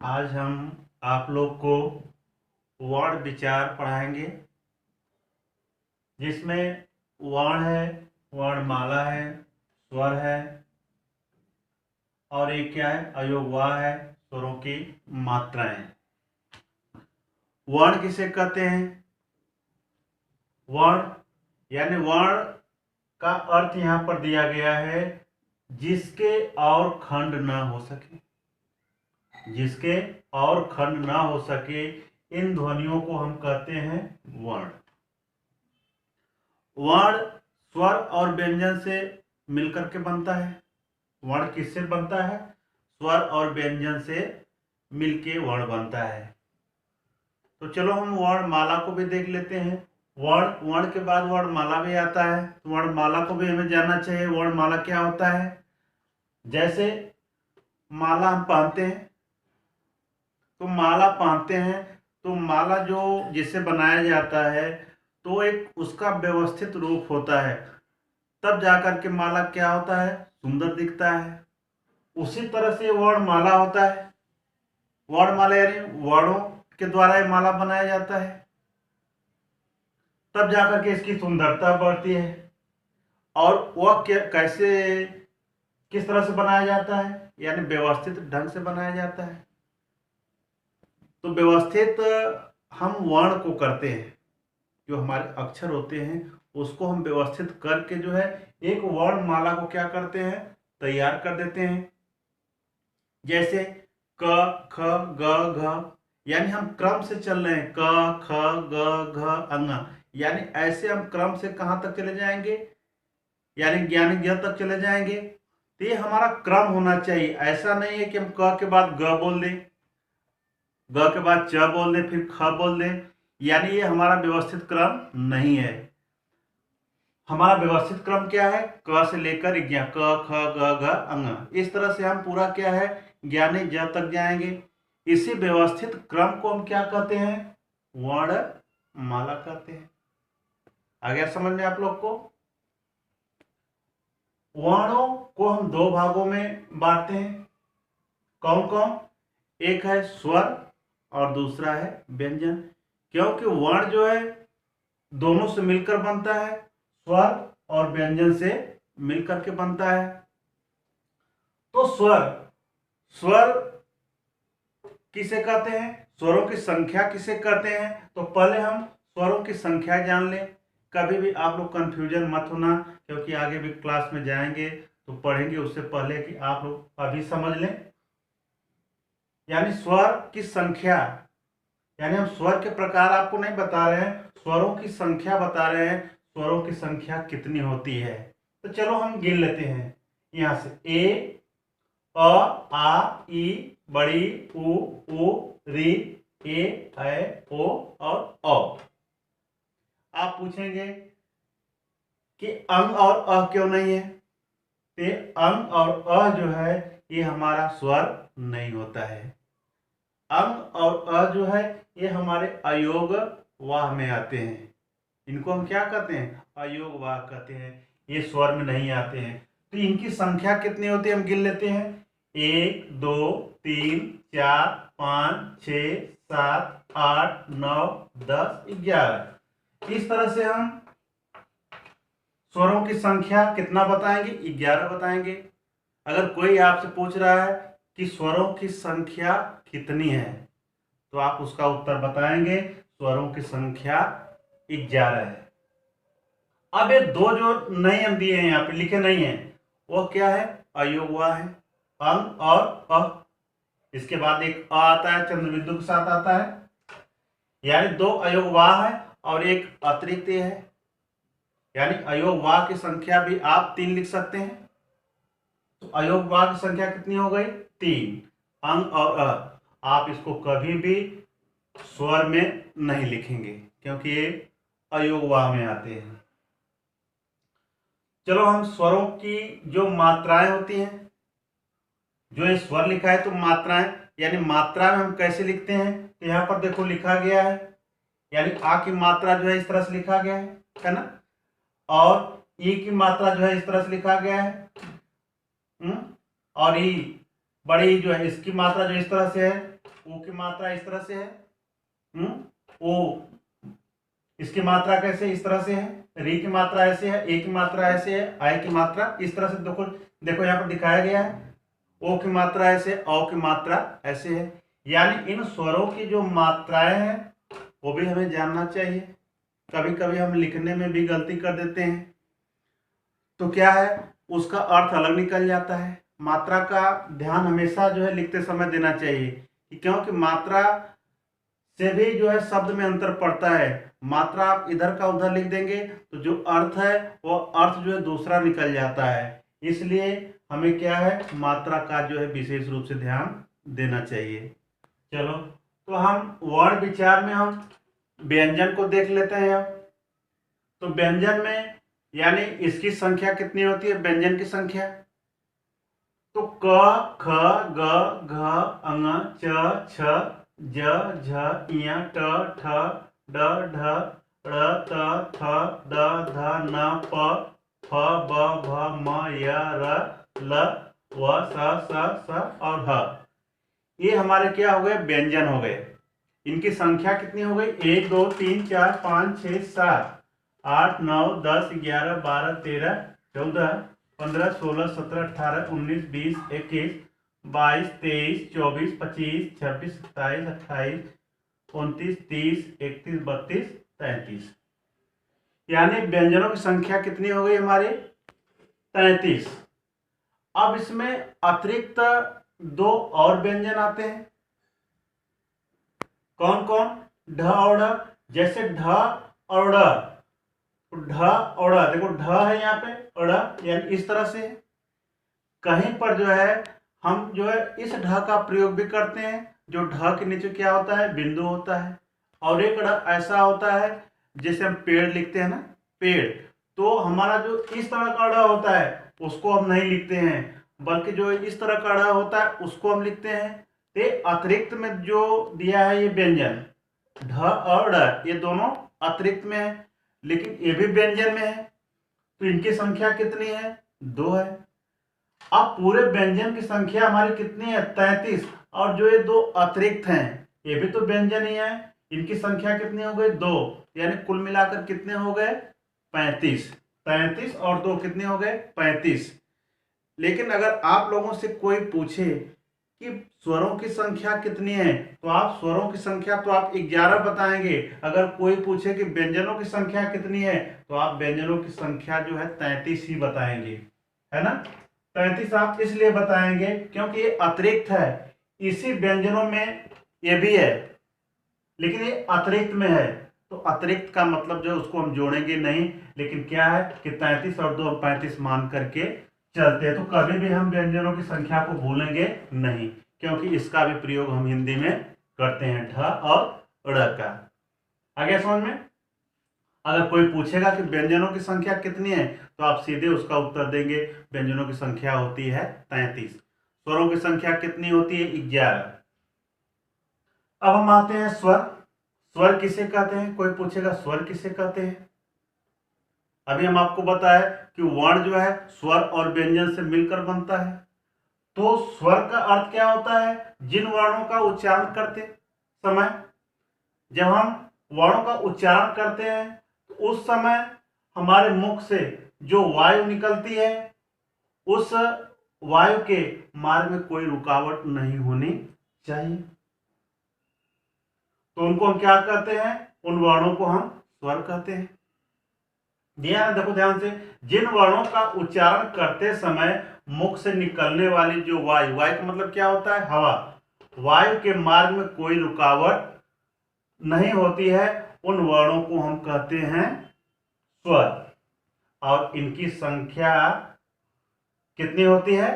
आज हम आप लोग को वर्ण विचार पढ़ाएंगे, जिसमें वर्ण है, वर्णमाला है, स्वर है और एक क्या है, अयोगवाह है, स्वरों की मात्राएं। वर्ण किसे कहते हैं? वर्ण यानी वर्ण का अर्थ यहाँ पर दिया गया है जिसके और खंड न हो सके, जिसके और खंड ना हो सके, इन ध्वनियों को हम कहते हैं वर्ण। वर्ण स्वर और व्यंजन से मिलकर के बनता है। वर्ण किससे बनता है? स्वर और व्यंजन से मिलके वर्ण बनता है। तो चलो हम वर्णमाला को भी देख लेते हैं। वर्ण के बाद वर्णमाला भी आता है, तो वर्णमाला को भी हमें जानना चाहिए। वर्णमाला क्या होता है? जैसे माला हम पहनते हैं, तो माला पहनते हैं तो माला जो जिससे बनाया जाता है, तो एक उसका व्यवस्थित रूप होता है, तब जाकर के माला क्या होता है, सुंदर दिखता है। उसी तरह से वर्णमाला होता है। वर्णमाला यानी वर्णों के द्वारा ये माला बनाया जाता है, तब जाकर के इसकी सुंदरता बढ़ती है। और वह कैसे, किस तरह से बनाया जाता है, यानी व्यवस्थित ढंग से बनाया जाता है। तो व्यवस्थित हम वर्ण को करते हैं, जो हमारे अक्षर होते हैं उसको हम व्यवस्थित करके जो है एक वर्णमाला को क्या करते हैं, तैयार कर देते हैं। जैसे क ख ग घ, यानी हम क्रम से चल रहे हैं, क ख ग घ अंग, यानी ऐसे हम क्रम से कहां तक चले जाएंगे, यानी ज्ञानी ज तक चले जाएंगे। तो ये हमारा क्रम होना चाहिए। ऐसा नहीं है कि हम क के बाद ग बोल दें, ग के बाद च बोल दें, फिर ख बोल दें, यानी ये हमारा व्यवस्थित क्रम नहीं है। हमारा व्यवस्थित क्रम क्या है? क से लेकर ज्ञा, क ख ग घ अंग, इस तरह से हम पूरा क्या है, ज्ञानी ज तक जाएंगे। इसी व्यवस्थित क्रम को हम क्या कहते हैं? वर्णमाला कहते हैं। आ गया समझ में आप लोग को? वर्णों को हम दो भागों में बांटते हैं। कौन कौन? एक है स्वर और दूसरा है व्यंजन। क्योंकि वर्ण जो है दोनों से मिलकर बनता है, स्वर और व्यंजन से मिलकर के बनता है। तो स्वर, स्वर किसे कहते हैं, स्वरों की संख्या किसे कहते हैं? तो पहले हम स्वरों की संख्या जान लें। कभी भी आप लोग कंफ्यूजन मत होना, क्योंकि आगे भी क्लास में जाएंगे तो पढ़ेंगे, उससे पहले कि आप लोग अभी समझ लें। यानी स्वर की संख्या, यानी हम स्वर के प्रकार आपको नहीं बता रहे हैं, स्वरों की संख्या बता रहे हैं, स्वरों की संख्या कितनी होती है। तो चलो हम गिन लेते हैं। यहां से ए, अ, आ, ई, बड़ी, उ, री, ए, ऐ, ओ और औ। आप पूछेंगे कि अंग और अ क्यों नहीं है? तो अंग और अ जो है ये हमारा स्वर नहीं होता है। अंग और अ जो है ये हमारे अयोग वाह में आते हैं। इनको हम क्या कहते हैं? अयोग वाह कहते हैं। ये स्वर में नहीं आते हैं। तो इनकी संख्या कितनी होती है, हम गिन लेते हैं। 1 2 3 4 5 6 7 8 9 10 11। इस तरह से हम स्वरों की संख्या कितना बताएंगे? 11 बताएंगे। अगर कोई आपसे पूछ रहा है कि स्वरों की संख्या कितनी है, तो आप उसका उत्तर बताएंगे स्वरों की संख्या 11 है। अब ये दो जो नए हम दिए हैं, यहाँ पे लिखे नहीं है, वो क्या है? अयोगवा है, अंग और अ। इसके बाद एक अ आता है, चंद्रबिंदु के साथ आता है, यानी दो अयोगवाह है और एक अतिरिक्त है। यानी अयोगवाह की संख्या भी आप 3 लिख सकते हैं। तो अयोगवाह की संख्या कितनी हो गई? 3। अंग और अ, आप इसको कभी भी स्वर में नहीं लिखेंगे, क्योंकि ये अयोगवाह में आते हैं। चलो हम स्वरों की जो मात्राएं होती हैं, जो ये स्वर लिखा है तो मात्राएं, यानी मात्रा में हम कैसे लिखते हैं? तो यहाँ पर देखो लिखा गया है, यानी आ की मात्रा जो है इस तरह से लिखा गया है ना, और ई की मात्रा जो है इस तरह से लिखा गया है। और ई बड़ी जो है इसकी मात्रा जो इस तरह से है, ओ की मात्रा इस तरह से है, ओ, इसकी मात्रा कैसे इस तरह से है, री की मात्रा ऐसे है, ए की मात्रा ऐसे है, आई की मात्रा इस तरह से। देखो देखो यहाँ पर दिखाया गया है, ओ की मात्रा ऐसे, औ की मात्रा ऐसे है। यानी इन स्वरों की जो मात्राएं हैं वो भी हमें जानना चाहिए। कभी कभी हम लिखने में भी गलती कर देते हैं, तो क्या है, उसका अर्थ अलग निकल जाता है। मात्रा का ध्यान हमेशा जो है लिखते समय देना चाहिए, क्योंकि मात्रा से भी जो है शब्द में अंतर पड़ता है। मात्रा आप इधर का उधर लिख देंगे तो जो अर्थ है वो अर्थ जो है दूसरा निकल जाता है। इसलिए हमें क्या है, मात्रा का जो है विशेष रूप से ध्यान देना चाहिए। चलो, तो हम वर्ण विचार में हम व्यंजन को देख लेते हैं। अब तो व्यंजन में यानी इसकी संख्या कितनी होती है, व्यंजन की संख्या। तो क ख ग घ अंग च छ ज झ ञ ट ठ ड ढ ड़ त थ द ध न प फ ब भ म य र ल व स और ह। ये हमारे क्या हो गए, व्यंजन हो गए। इनकी संख्या कितनी हो गई, 1 2 3 4 5 6 7 8 9 10 11 12 13 14 15 16 17 18 19 20 21 22 23 24 25 26 27 28 29 30 31 32 33। यानी व्यंजनों की संख्या कितनी हो गई हमारे, 33। अब इसमें अतिरिक्त दो और व्यंजन आते हैं। कौन कौन, ढ और ढ। जैसे ढ और ड़, ढ और ड़, देखो ढ है यहाँ पे और ड़, यानी इस तरह से। कहीं पर जो है हम जो है इस ढ का प्रयोग भी करते हैं, जो ढ के नीचे क्या होता है, बिंदु होता है। और एक ऐसा होता है जैसे हम पेड़ लिखते हैं ना, पेड़, तो हमारा जो इस तरह का ड़ होता है उसको हम नहीं लिखते हैं, बल्कि जो इस तरह का ड़ होता है उसको हम लिखते हैं। ये अतिरिक्त में जो दिया है ये व्यंजन ढ और ड़, ये दोनों अतिरिक्त में है, लेकिन ये भी व्यंजन में है। तो इनकी संख्या कितनी है, 2 है। अब पूरे व्यंजन की संख्या हमारी कितनी है, 33। और जो ये दो अतिरिक्त हैं ये भी तो व्यंजन ही है, इनकी संख्या कितनी हो गई, 2। यानी कुल मिलाकर कितने हो गए, 35। 33 और 2 कितने हो गए, 35। लेकिन अगर आप लोगों से कोई पूछे कि स्वरों की संख्या कितनी है, तो आप स्वरों की संख्या तो आप 11 बताएंगे। अगर कोई पूछे कि व्यंजनों की संख्या कितनी है, तो आप व्यंजनों की संख्या जो है 33 ही बताएंगे, है ना। 33 आप इसलिए बताएंगे क्योंकि ये अतिरिक्त है। इसी व्यंजनों में ये भी है, लेकिन ये अतिरिक्त में है, तो अतिरिक्त का मतलब जो है उसको हम जोड़ेंगे नहीं। लेकिन क्या है कि 33 और 2 35 मान करके चलते हैं। तो कभी भी हम व्यंजनों की संख्या को भूलेंगे नहीं, क्योंकि इसका भी प्रयोग हम हिंदी में करते हैं, ढ और ड़ का। आगे समझ में। अगर कोई पूछेगा कि व्यंजनों की संख्या कितनी है, तो आप सीधे उसका उत्तर देंगे, व्यंजनों की संख्या होती है 33। स्वरों की संख्या कितनी होती है, 11। अब हम आते हैं स्वर। स्वर किसे कहते हैं, कोई पूछेगा स्वर किसे कहते हैं। अभी हम आपको बताया कि वर्ण जो है स्वर और व्यंजन से मिलकर बनता है। तो स्वर का अर्थ क्या होता है, जिन वर्णों का उच्चारण करते समय, जब हम वर्णों का उच्चारण करते हैं तो उस समय हमारे मुख से जो वायु निकलती है, उस वायु के मार्ग में कोई रुकावट नहीं होनी चाहिए। तो उनको हम क्या कहते हैं, उन वर्णों को हम स्वर कहते हैं। देखो ध्यान से, जिन वर्णों का उच्चारण करते समय मुख से निकलने वाली जो वायु, वायु का मतलब क्या होता है, हवा, वायु के मार्ग में कोई रुकावट नहीं होती है, उन वर्णों को हम कहते हैं स्वर। और इनकी संख्या कितनी होती है,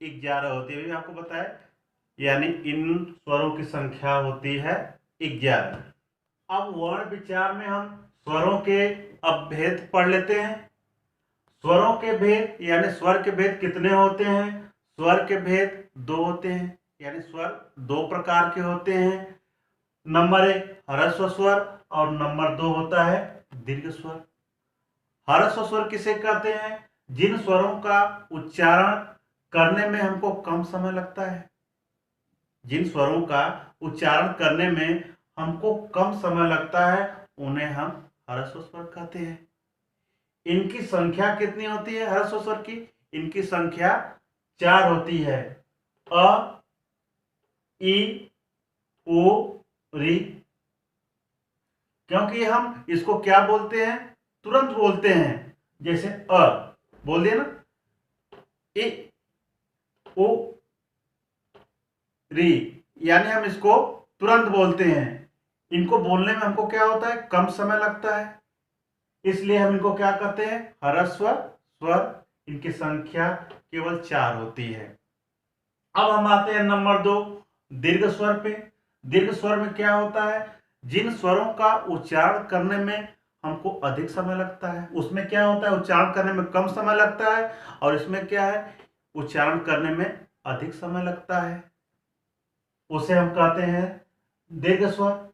11 होती है, आपको बताया। यानी इन स्वरों की संख्या होती है 11। अब वर्ण विचार में हम स्वरों के अब भेद पढ़ लेते हैं। स्वरों के भेद यानी स्वर के भेद कितने होते हैं, स्वर के भेद 2 होते हैं। यानी स्वर 2 प्रकार के होते हैं। नंबर 1 ह्रस्व स्वर और नंबर 2 होता है दीर्घ स्वर। ह्रस्व स्वर किसे कहते हैं, जिन स्वरों का उच्चारण करने में हमको कम समय लगता है। जिन स्वरों का उच्चारण करने में हमको कम समय लगता है उन्हें हम ह्रस्व स्वर कहते हैं। इनकी संख्या कितनी होती है ह्रस्व स्वर की? इनकी संख्या 4 होती है। अ, ई, ओ, री। क्योंकि हम इसको क्या बोलते हैं? तुरंत बोलते हैं। जैसे अ बोल दिया ना, ए, ओ, री, यानी हम इसको तुरंत बोलते हैं। इनको बोलने में हमको क्या होता है? कम समय लगता है, इसलिए हम इनको क्या कहते हैं? ह्रस्व स्वर। इनकी संख्या केवल 4 होती है। अब हम आते हैं नंबर 2, दीर्घ स्वर पे। दीर्घ स्वर में क्या होता है? जिन स्वरों का उच्चारण करने में हमको अधिक समय लगता है, उसमें क्या होता है? उच्चारण करने में कम समय लगता है, और इसमें क्या है? उच्चारण करने में अधिक समय लगता है, उसे हम कहते हैं दीर्घ स्वर।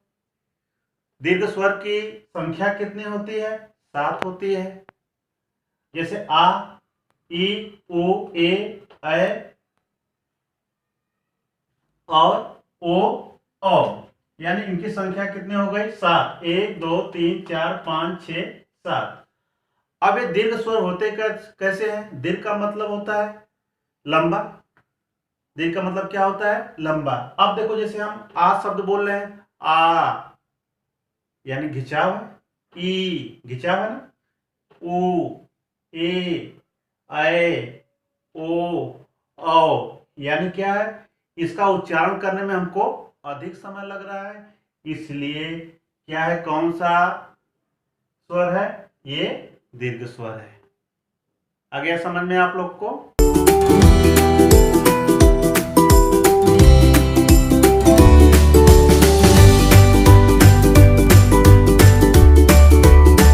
दीर्घ स्वर की संख्या कितनी होती है? 7 होती है। जैसे आ, ई, ओ, ए, ऐ और ओ, औ, यानी इनकी संख्या कितनी हो गई? 7। 1 2 3 4 5 6 7। अब ये दीर्घ स्वर होते कैसे हैं? दीर्घ का मतलब होता है लंबा। दीर्घ का मतलब क्या होता है? लंबा। अब देखो, जैसे हम आ शब्द बोल रहे हैं, आ यानी घिंचाव है, ई घिंचाव है ना, उ, ए, ऐ, ओ, औ, यानी क्या है? इसका उच्चारण करने में हमको अधिक समय लग रहा है, इसलिए क्या है? कौन सा स्वर है? ये दीर्घ स्वर है। आ गया समझ में आप लोग को?